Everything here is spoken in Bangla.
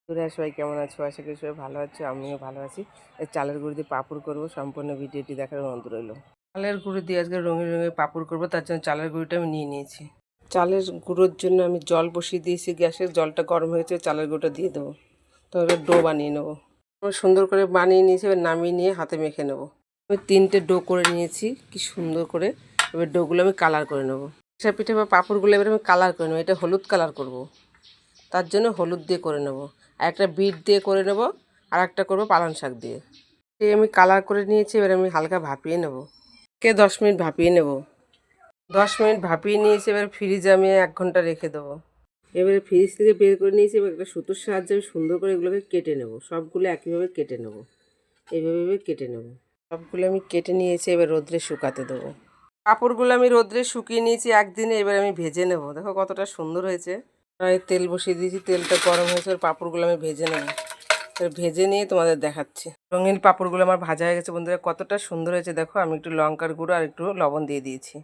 বন্ধুরা সবাই কেমন আছো? আশা করি সবাই ভালো আছো, আমিও ভালো আছি। এই চালের গুঁড়ো দিয়ে পাঁপড় করবো, সম্পূর্ণ ভিডিওটি দেখার অনুরোধ রইল। চালের গুঁড়ো দিয়ে আজকে রঙিন রঙিন পাঁপড় করবো, তার জন্য চালের গুঁড়োটা আমি নিয়ে নিয়েছি। চালের গুঁড়োর জন্য আমি জল বসিয়ে দিয়েছি গ্যাসে, জলটা গরম হয়েছে, চালের গুঁড়োটা দিয়ে দেবো। তো এবার ডো বানিয়ে নেবো। আমি সুন্দর করে বানিয়ে নিয়েছি, এবার নামিয়ে নিয়ে হাতে মেখে নেবো। আমি 3টে ডো করে নিয়েছি, কি সুন্দর করে। এবার ডোগুলো আমি কালার করে নেবো। পিঠে বা পাঁপড়গুলো এবার আমি কালার করে নেবো, এটা হলুদ কালার করবো। তার জন্য হলুদ দিয়ে করে নেব, আর একটা বিট দিয়ে করে নেব, আর একটা করবো পালং শাক দিয়ে। এই আমি কালার করে নিয়েছি, এবার আমি হালকা ভাপিয়ে নেব। 10 মিনিট ভাপিয়ে নেব। 10 মিনিট ভাপিয়ে নিয়েছি, এবার ফ্রিজে আমি 1 ঘন্টা রেখে দেবো। এবারে ফ্রিজ থেকে বের করে নিয়েছি, এবার একটা সুতোর সাহায্যে আমি সুন্দর করে এগুলোকে কেটে নেব। সবগুলো একইভাবে কেটে নেব, এইভাবে কেটে নেব। সবগুলো আমি কেটে নিয়েছি, এবার রোদ্রে শুকাতে দেবো। কাপড়গুলো আমি রোদ্রে শুকিয়ে নিয়েছি একদিনে, এবার আমি ভেজে নেব। দেখো কতটা সুন্দর হয়েছে। তেল বসিয়ে দিয়েছি, তেলটা গরম হয়েছে, পাঁপড়গুলো আমি ভেজে নেব। ভেজে নিয়ে তোমাদের দেখাচ্ছি। রঙিন পাঁপড়গুলো আমার ভাজা হয়ে গেছে বন্ধুরা, কতটা সুন্দর হয়েছে দেখো। আমি একটু লঙ্কার গুঁড়ো আর একটু লবণ দিয়ে দিয়েছি।